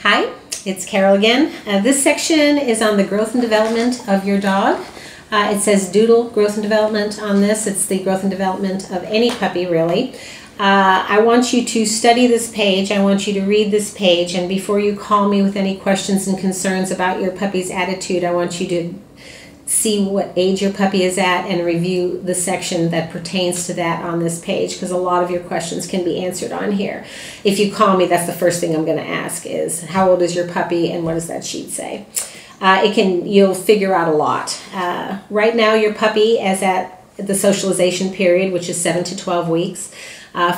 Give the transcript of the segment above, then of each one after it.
Hi, it's Carol again. This section is on the growth and development of your dog. It says Doodle Growth and Development on this. It's the growth and development of any puppy, really. I want you to study this page. I want you to read this page, and before you call me with any questions and concerns about your puppy's attitude, I want you to see what age your puppy is at and review the section that pertains to that on this page, because a lot of your questions can be answered on here. If you call me, that's the first thing I'm going to ask is, how old is your puppy and what does that sheet say? You'll figure out a lot. Right now your puppy is at the socialization period, which is 7 to 12 weeks.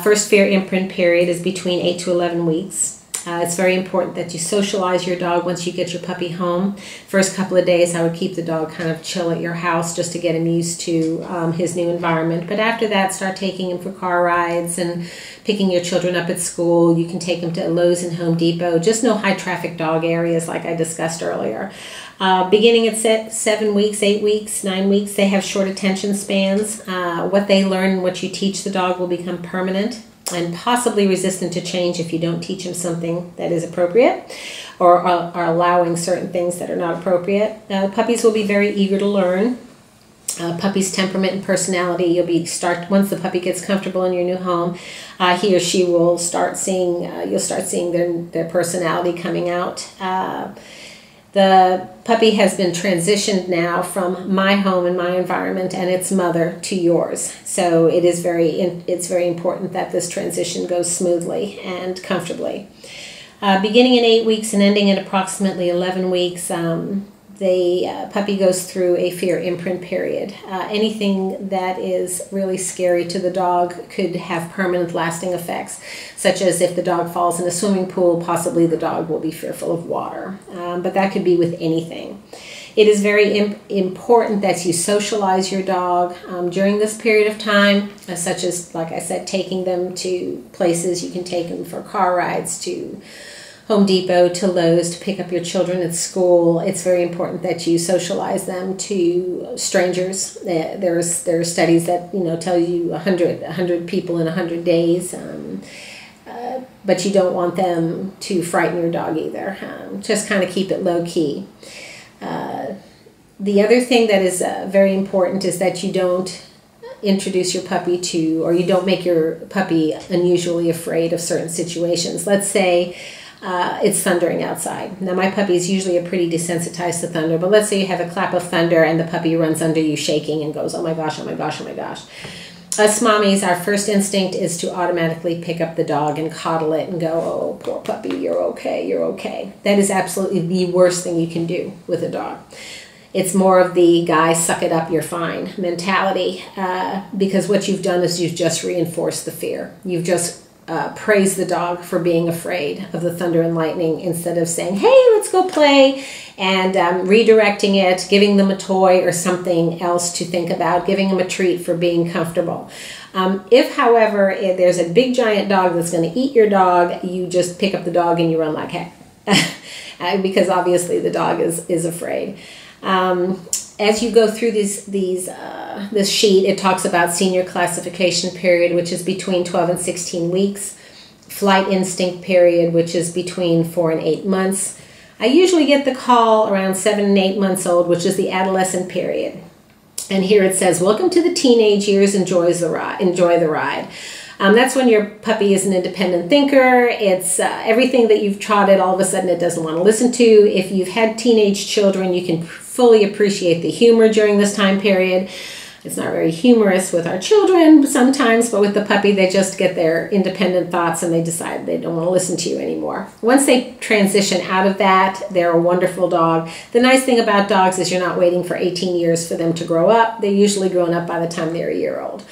First fear imprint period is between 8 to 11 weeks. It's very important that you socialize your dog once you get your puppy home. First couple of days I would keep the dog kind of chill at your house just to get him used to his new environment. But after that, start taking him for car rides and picking your children up at school. You can take them to Lowe's and Home Depot. Just no high traffic dog areas like I discussed earlier. Beginning at 7 weeks, 8 weeks, 9 weeks, they have short attention spans. What they learn and what you teach the dog will become permanent and possibly resistant to change if you don't teach them something that is appropriate or are allowing certain things that are not appropriate. Puppies will be very eager to learn. Puppy's temperament and personality, once the puppy gets comfortable in your new home, he or she will start seeing, you'll start seeing their personality coming out. The puppy has been transitioned now from my home and my environment and its mother to yours. So it's very important that this transition goes smoothly and comfortably. Beginning in 8 weeks and ending at approximately 11 weeks, the puppy goes through a fear imprint period. Anything that is really scary to the dog could have permanent lasting effects, such as if the dog falls in a swimming pool, possibly the dog will be fearful of water. But that could be with anything. It is very important that you socialize your dog during this period of time, such as, like I said, taking them to places. You can take them for car rides to Home Depot, to Lowe's, to pick up your children at school. It's very important that you socialize them to strangers. There are studies that tell you 100 people in 100 days, but you don't want them to frighten your dog either. Just kind of keep it low key. The other thing that is very important is that you don't introduce your puppy to, or you don't make your puppy unusually afraid of certain situations. Let's say it's thundering outside. Now my puppy is usually pretty desensitized to thunder, but let's say you have a clap of thunder and the puppy runs under you shaking and goes, oh my gosh, oh my gosh, oh my gosh. Us mommies, our first instinct is to automatically pick up the dog and coddle it and go, oh, poor puppy, you're okay, you're okay. That is absolutely the worst thing you can do with a dog. It's more of the guy, suck it up, you're fine mentality, because what you've done is you've just reinforced the fear. You've just praise the dog for being afraid of the thunder and lightning instead of saying, hey, let's go play, and redirecting it, giving them a toy or something else to think about, giving them a treat for being comfortable. If, however, there's a big giant dog that's going to eat your dog, you just pick up the dog and you run like heck, because obviously the dog is afraid. As you go through this sheet, it talks about senior classification period, which is between 12 and 16 weeks. Flight instinct period, which is between 4 and 8 months. I usually get the call around 7 and 8 months old, which is the adolescent period. And here it says, welcome to the teenage years, enjoy the ride. That's when your puppy is an independent thinker. It's everything that you've taught it, all of a sudden it doesn't want to listen to. If you've had teenage children, you can fully appreciate the humor during this time period. It's not very humorous with our children sometimes, but with the puppy, they just get their independent thoughts and they decide they don't want to listen to you anymore. Once they transition out of that, they're a wonderful dog. The nice thing about dogs is you're not waiting for 18 years for them to grow up. They're usually grown up by the time they're a year old.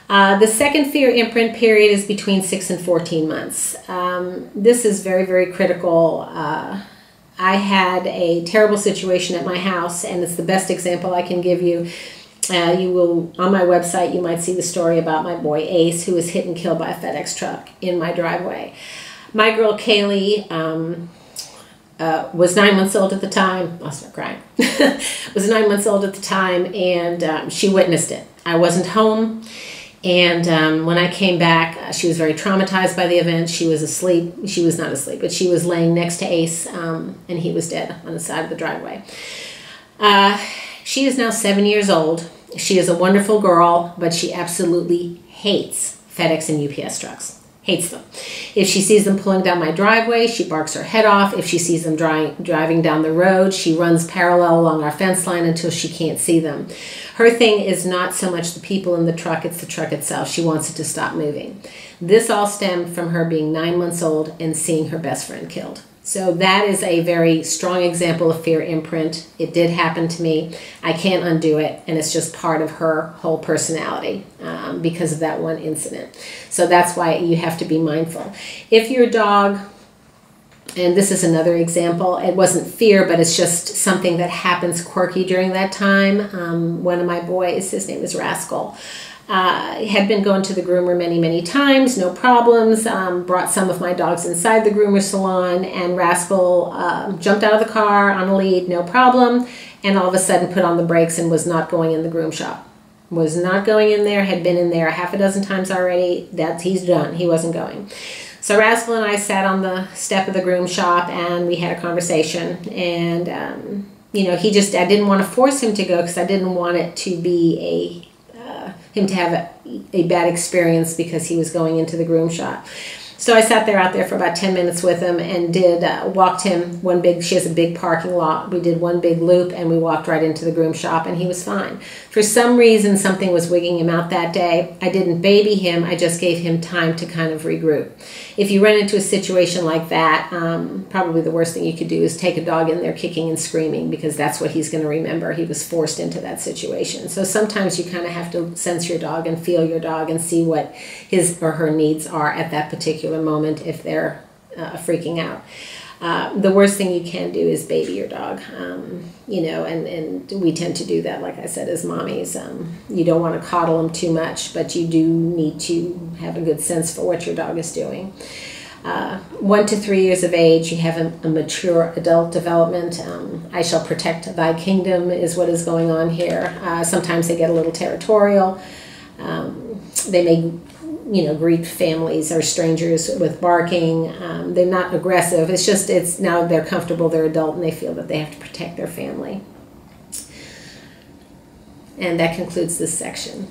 The second fear imprint period is between 6 and 14 months. This is very, very critical. I had a terrible situation at my house, and it's the best example I can give you. On my website, you might see the story about my boy Ace, who was hit and killed by a FedEx truck in my driveway. My girl Kaylee was 9 months old at the time. I'll start crying. Was 9 months old at the time, and she witnessed it. I wasn't home. And when I came back, she was very traumatized by the event. She was asleep. She was not asleep, but she was laying next to Ace, and he was dead on the side of the driveway. She is now 7 years old. She is a wonderful girl, but she absolutely hates FedEx and UPS trucks. Hates them. If she sees them pulling down my driveway, she barks her head off. If she sees them driving down the road, she runs parallel along our fence line until she can't see them. Her thing is not so much the people in the truck, it's the truck itself. She wants it to stop moving. This all stemmed from her being 9 months old and seeing her best friend killed. So that is a very strong example of fear imprint. It did happen to me. I can't undo it, and it's just part of her whole personality because of that one incident. So that's why you have to be mindful. If your dog, and this is another example, it wasn't fear, but it's just something that happens quirky during that time. One of my boys, his name is Rascal, had been going to the groomer many times, no problems, brought some of my dogs inside the groomer salon, and Rascal jumped out of the car on a lead, no problem, and all of a sudden put on the brakes and was not going in the groom shop. Was not going in there, had been in there half a dozen times already. He's done, he wasn't going. So Rascal and I sat on the step of the groom shop and we had a conversation, and you know, I didn't want to force him to go because I didn't want it to be him to have a bad experience because he was going into the groom shop. So I sat out there for about 10 minutes with him and walked him she has a big parking lot. We did one big loop and we walked right into the groom shop and he was fine. For some reason, something was wigging him out that day. I didn't baby him. I just gave him time to kind of regroup. If you run into a situation like that, probably the worst thing you could do is take a dog in there kicking and screaming, because that's what he's going to remember. He was forced into that situation. So sometimes you kind of have to sense your dog and feel your dog and see what his or her needs are at that particular moment if they're freaking out. The worst thing you can do is baby your dog, you know, and we tend to do that, like I said, as mommies. You don't want to coddle them too much, but you do need to have a good sense for what your dog is doing. 1 to 3 years of age, you have a mature adult development. I shall protect thy kingdom is what is going on here. Sometimes they get a little territorial. They may, you know, greet families or strangers with barking. They're not aggressive. It's now they're comfortable, they're adult, and they feel that they have to protect their family. And that concludes this section.